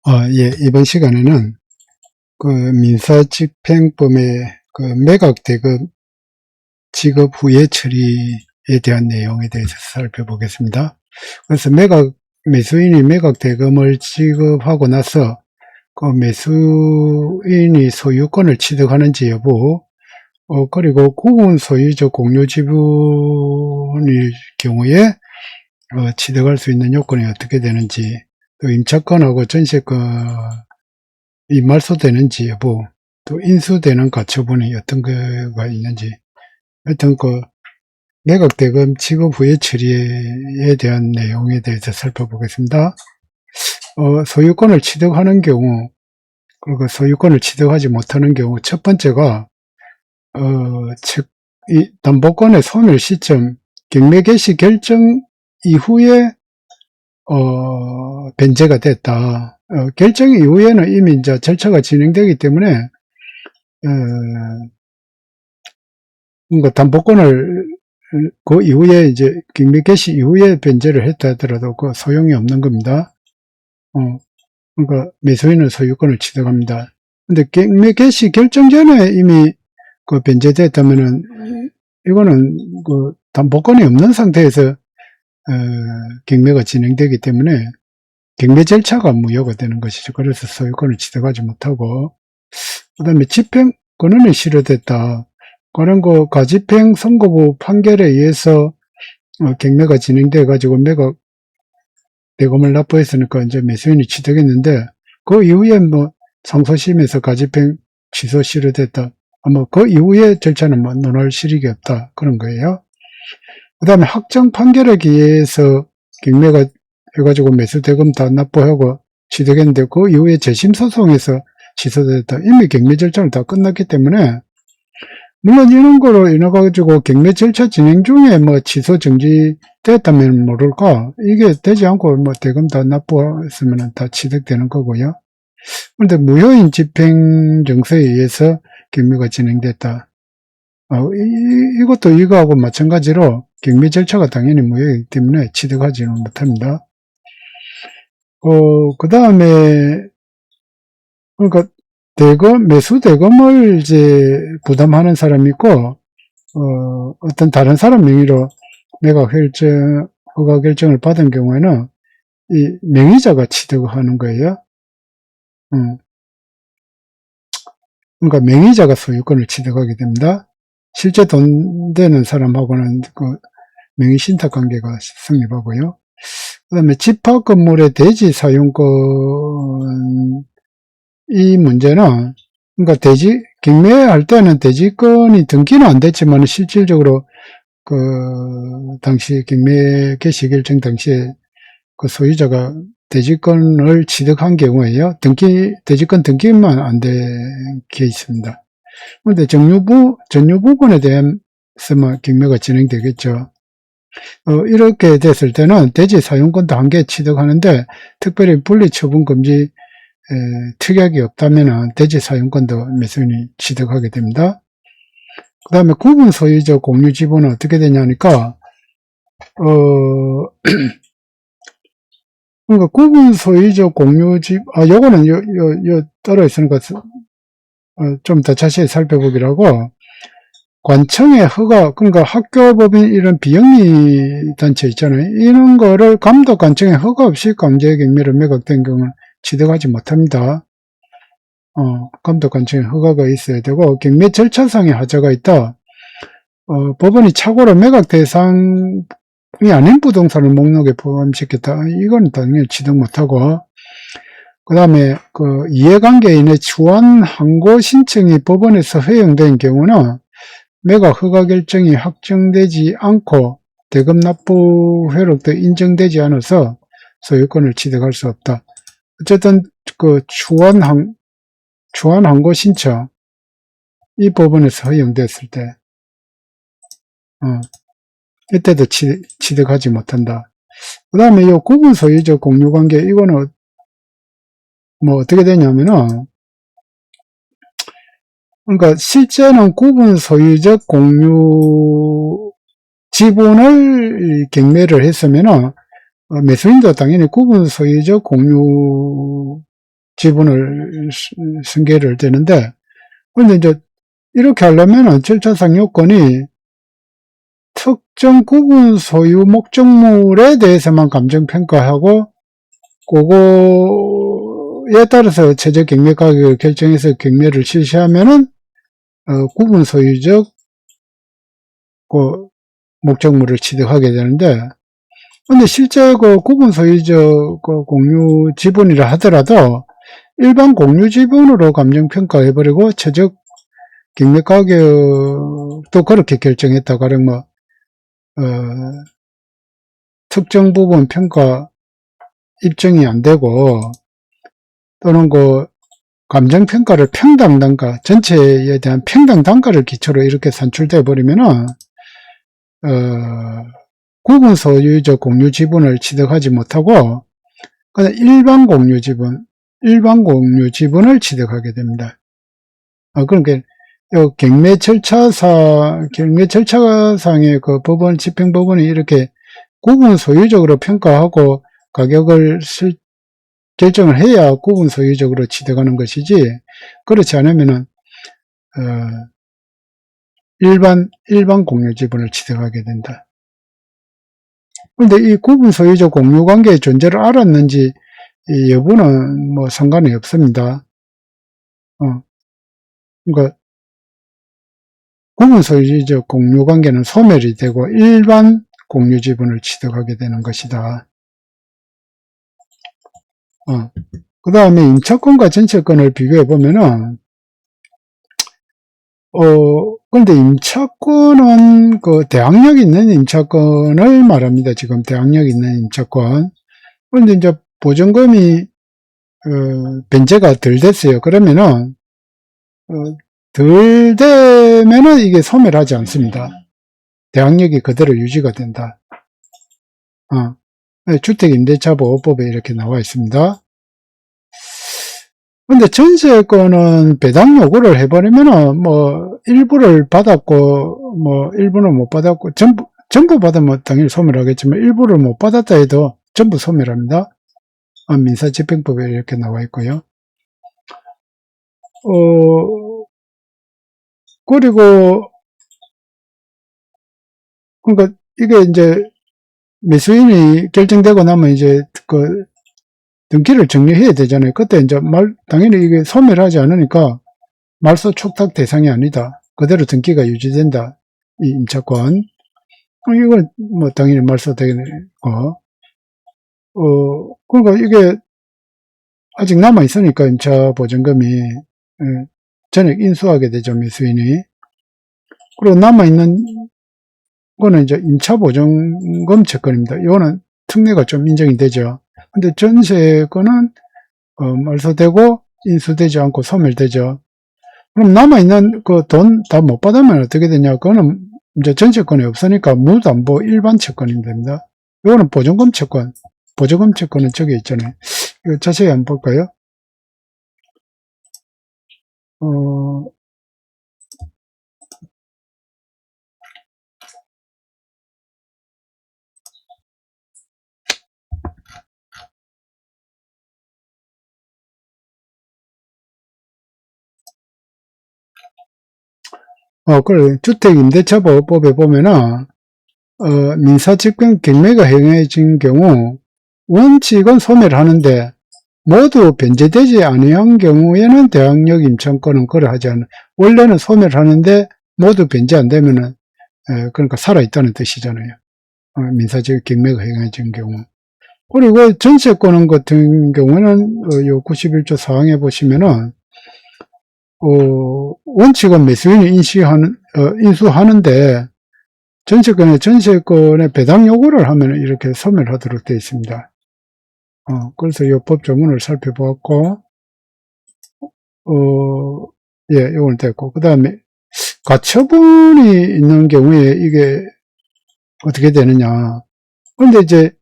예, 이번 시간에는 그 민사집행법의 그 매각대금 지급 후에 처리에 대한 내용에 대해서 살펴보겠습니다. 그래서 매수인이 매각대금을 지급하고 나서 그 매수인이 소유권을 취득하는지 여부, 그리고 구분 소유적 공유 지분일 경우에 취득할 수 있는 요건이 어떻게 되는지, 또 임차권하고 전세권 이 말소되는지 여부, 또 인수되는 가처분이 어떤 거가 있는지, 하여튼 그 매각대금 지급 후에 처리에 대한 내용에 대해서 살펴보겠습니다. 소유권을 취득하는 경우, 그리고 소유권을 취득하지 못하는 경우, 첫 번째가 이 담보권의 소멸 시점, 경매 개시 결정 이후에 변제가 됐다. 결정 이후에는 이미 이제 절차가 진행되기 때문에 그러니까 담보권을 그 이후에 이제 경매 개시 이후에 변제를 했다 하더라도 그 소용이 없는 겁니다. 그러니까 매수인은 소유권을 취득합니다. 근데 경매 개시 결정 전에 이미 그 변제됐다면은 이거는 그 담보권이 없는 상태에서 경매가 진행되기 때문에 경매 절차가 무효가 되는 것이죠. 그래서 소유권을 취득하지 못하고, 그 다음에 집행권한이 실효됐다. 그런 거 가집행 선고부 판결에 의해서 경매가 진행돼 가지고 매각 대금을 납부했으니까 이제 매수인이 취득했는데, 그 이후에 뭐 상소심에서 가집행 취소 실효됐다. 아마 그 이후의 절차는 뭐 논할 실익이 없다, 그런 거예요. 그 다음에 확정 판결에 기해서 경매가 해가지고 매수 대금 다 납부하고 취득했는데, 그 이후에 재심소송에서 취소됐다. 이미 경매 절차는 다 끝났기 때문에, 물론 이런 거로 인해가지고 경매 절차 진행 중에 뭐 취소 정지됐다면 모를까, 이게 되지 않고 뭐 대금 다 납부했으면 다 취득되는 거고요. 그런데 무효인 집행 정서에 의해서 경매가 진행됐다. 이것도 이거하고 마찬가지로 경매 절차가 당연히 무효이기 때문에 취득하지는 못합니다. 그 다음에, 그러니까 매수 대금을 이제 부담하는 사람이 있고, 어떤 다른 사람 명의로 매각 결정, 허가 결정을 받은 경우에는 이 명의자가 취득하는 거예요. 그러니까 명의자가 소유권을 취득하게 됩니다. 실제 돈 되는 사람하고는 그 명의 신탁 관계가 성립하고요. 그 다음에 집합 건물의 대지 사용권, 이 문제는, 그러니까 경매할 때는 대지권이 등기는 안 됐지만 실질적으로 그 당시 경매 개시 결정 당시에 그 소유자가 대지권을 취득한 경우에요, 대지권 등기만 안 된 케이스입니다. 그런데 전유 부분에 대해서만 경매가 진행되겠죠. 이렇게 됐을 때는 대지 사용권도 한 개 취득하는데, 특별히 분리처분 금지 특약이 없다면 대지 사용권도 매수인이 취득하게 됩니다. 그 다음에 구분 소유적 공유 지분은 어떻게 되냐니까, 그러니까 구분 소유적 공유 요거는 따로 있으니까 좀 더 자세히 살펴보기라고, 관청의 허가, 그러니까 학교법인 이런 비영리 단체 있잖아요. 이런 거를 감독 관청의 허가 없이 강제 경매를 매각된 경우는 취득하지 못합니다. 감독 관청의 허가가 있어야 되고, 경매 절차상의 하자가 있다. 법원이 착오로 매각 대상이 아닌 부동산을 목록에 포함시켰다. 이건 당연히 취득 못하고, 그 다음에 그 이해관계인의 추안 항고 신청이 법원에서 허용된 경우는 매각 허가 결정이 확정되지 않고 대금 납부 회록도 인정되지 않아서 소유권을 취득할 수 없다. 어쨌든 그 추안 항고 신청, 이 법원에서 허용됐을 때 이때도 취득하지 못한다. 그 다음에 이 구분 소유적 공유관계, 이거는 뭐 어떻게 되냐면은, 그러니까 실제는 구분 소유적 공유 지분을 경매를 했으면은 매수인도 당연히 구분 소유적 공유 지분을 승계를 되는데, 근데 이제 이렇게 하려면은 절차상 요건이 특정 구분 소유 목적물에 대해서만 감정평가하고, 그거에 따라서 최저 경매 가격을 결정해서 경매를 실시하면은, 구분 소유적, 목적물을 취득하게 되는데, 근데 실제 구분 소유적 공유 지분이라 하더라도, 일반 공유 지분으로 감정평가해버리고, 최저 경매 가격도 그렇게 결정했다. 가령 특정 부분 평가 입증이 안 되고, 또는 감정평가를 평당 단가, 전체에 대한 평당 단가를 기초로 이렇게 산출돼 버리면은, 구분 소유적 공유 지분을 취득하지 못하고, 그냥 일반 공유 지분을 취득하게 됩니다. 그러니까, 경매 절차상의 법원, 집행법원이 이렇게 구분 소유적으로 평가하고 가격을 결정을 해야 구분 소유적으로 취득하는 것이지, 그렇지 않으면은, 일반 공유 지분을 취득하게 된다. 그런데 이 구분 소유적 공유 관계의 존재를 알았는지 이 여부는 상관이 없습니다. 그러니까 구분 소유적 공유 관계는 소멸이 되고 일반 공유 지분을 취득하게 되는 것이다. 그 다음에 임차권과 전체권을 비교해 보면은, 근데 임차권은 대항력 있는 임차권을 말합니다. 지금 대항력 있는 임차권. 그런데 이제 보증금이, 변제가 덜 됐어요. 그러면은, 덜 되면은 이게 소멸하지 않습니다. 대항력이 그대로 유지가 된다. 주택임대차보호법에 이렇게 나와 있습니다. 근데 전세권은 배당 요구를 해버리면은, 일부를 받았고, 일부는 못 받았고, 전부 받으면 당연히 소멸하겠지만, 일부를 못 받았다 해도 전부 소멸합니다. 민사집행법에 이렇게 나와 있고요. 그리고, 그러니까 이게 이제 매수인이 결정되고 나면 이제 등기를 정리해야 되잖아요. 그때 이제 당연히 이게 소멸하지 않으니까 말소 촉탁 대상이 아니다. 그대로 등기가 유지된다. 이 임차권. 이건 당연히 말소되고, 그러니까 이게 아직 남아있으니까 임차 보증금이, 전액 인수하게 되죠, 매수인이. 그리고 남아있는 거는 이제 임차보증금 채권입니다. 이거는 특례가 좀 인정이 되죠. 근데 전세권은, 말소되고 인수되지 않고 소멸되죠. 그럼 남아있는 돈 다 못 받으면 어떻게 되냐? 그거는 이제 전세권이 없으니까 무담보 일반 채권이 됩니다. 이거는 보증금 채권. 보증금 채권은 저기 있잖아요. 이거 자세히 한번 볼까요? 그래. 주택임대차보호법에 보면은, 민사집행 경매가 행해진 경우, 원칙은 소멸하는데, 모두 변제되지 아니한 경우에는 대항력 임차권은 거래하지 않는, 원래는 소멸하는데, 모두 변제 안 되면은, 그러니까 살아있다는 뜻이잖아요. 민사집행 경매가 행해진 경우. 그리고 전세권 같은 경우는, 요 91조 사항에 보시면은, 원칙은 매수인이 인수하는데, 전세권의 배당 요구를 하면 이렇게 소멸하도록 되어 있습니다. 그래서 이 법조문을 살펴보았고, 예, 요건 됐고, 그 다음에, 가처분이 있는 경우에 이게 어떻게 되느냐. 근데 이제,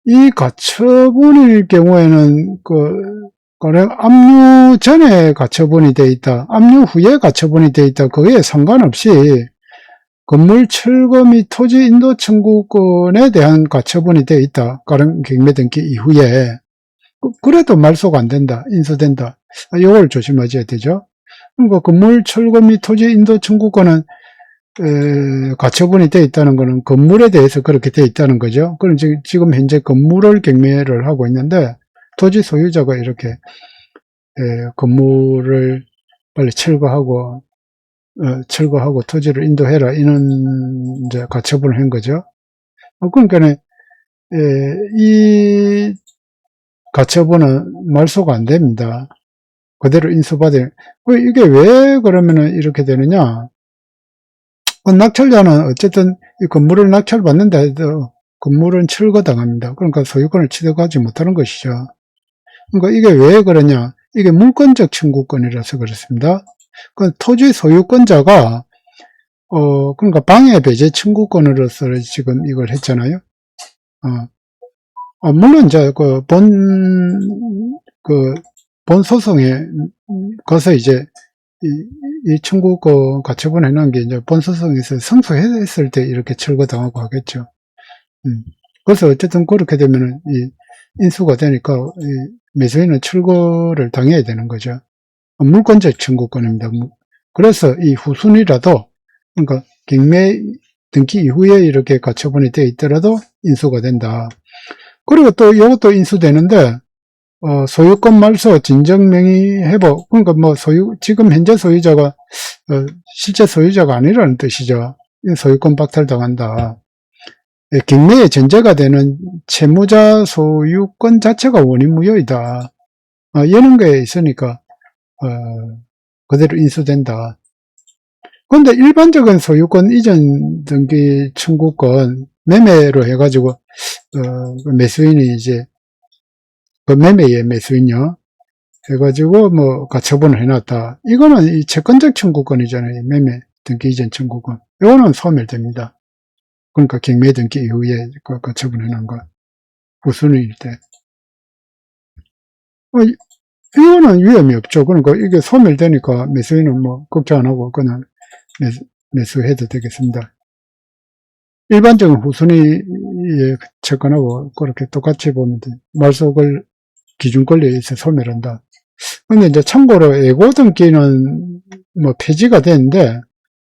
이 가처분일 경우에는, 가령 압류 전에 가처분이 돼 있다, 압류 후에 가처분이 돼 있다, 그거에 상관없이 건물 철거 및 토지 인도 청구권에 대한 가처분이 돼 있다. 가령 경매 등기 이후에 그래도 말소가 안 된다, 인수된다. 이걸 조심하셔야 되죠. 그러니까 건물 철거 및 토지 인도 청구권은 가처분이 되어 있다는 것은 건물에 대해서 그렇게 되어 있다는 거죠. 그럼 지금 현재 건물을 경매를 하고 있는데 토지 소유자가 이렇게 건물을 빨리 철거하고 토지를 인도해라 이런 이제 가처분을 한 거죠. 그러니까 이 가처분은 말소가 안 됩니다. 그대로 인수받아요. 이게 왜 그러면은 이렇게 되느냐? 낙찰자는 어쨌든 이 건물을 낙찰받는다 해도 건물은 철거당합니다. 그러니까 소유권을 취득하지 못하는 것이죠. 그러니까 이게 왜 그러냐? 이게 물권적 청구권이라서 그렇습니다. 그 토지 소유권자가 그러니까 방해 배제 청구권으로서 지금 이걸 했잖아요. 물론 이제 본 소송에 가서 이제 이 청구권 가처분 해놓은 게 이제 본 소송에서 승소했을 때 이렇게 철거당하고 하겠죠. 그래서 어쨌든 그렇게 되면은 이 인수가 되니까 이 매수인은 철거를 당해야 되는 거죠. 물권적 청구권입니다. 그래서 이 후순위라도 그러니까 경매 등기 이후에 이렇게 가처분이 되어 있더라도 인수가 된다. 그리고 또 이것도 인수되는데 소유권 말소 진정명의 회복 그러니까 뭐 지금 현재 소유자가 실제 소유자가 아니라는 뜻이죠. 소유권 박탈당한다. 경매의 전제가 되는 채무자 소유권 자체가 원인무효이다. 이런 거에 있으니까 그대로 인수된다. 그런데 일반적인 소유권 이전 등기 청구권 매매로 해가지고 매수인이 이제 그 매매의 매수인요 해가지고 뭐 가처분을 해놨다. 이거는 이 채권적 청구권이잖아요. 매매 등기 이전 청구권. 이거는 소멸됩니다. 그러니까 경매 등기 이후에 그 가처분해놓은 거 후순위일 때. 이거는 위험이 없죠. 그러니까 이게 소멸되니까 매수인은 뭐 걱정 안 하고 그냥 매수해도 되겠습니다. 일반적인 후순위의 채권하고 그렇게 똑같이 보면 돼. 말소걸 기준 권리에 의해서 소멸한다. 근데 이제 참고로 예고 등기는 뭐 폐지가 되는데,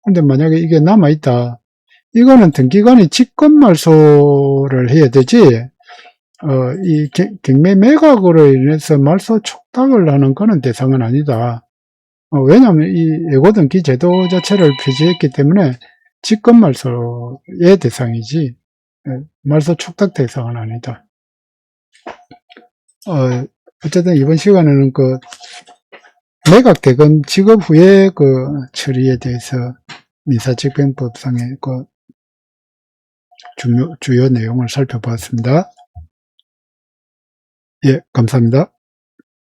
근데 만약에 이게 남아있다. 이거는 등기관이 직권 말소를 해야 되지, 이 경매 매각으로 인해서 말소 촉탁을 하는 거는 대상은 아니다. 왜냐하면 이 예고 등기 제도 자체를 폐지했기 때문에 직권 말소의 대상이지, 말소 촉탁 대상은 아니다. 어쨌든 이번 시간에는 그 매각 대금 지급 후에 그 처리에 대해서 민사집행법상의 그 주요 내용을 살펴보았습니다. 예, 감사합니다.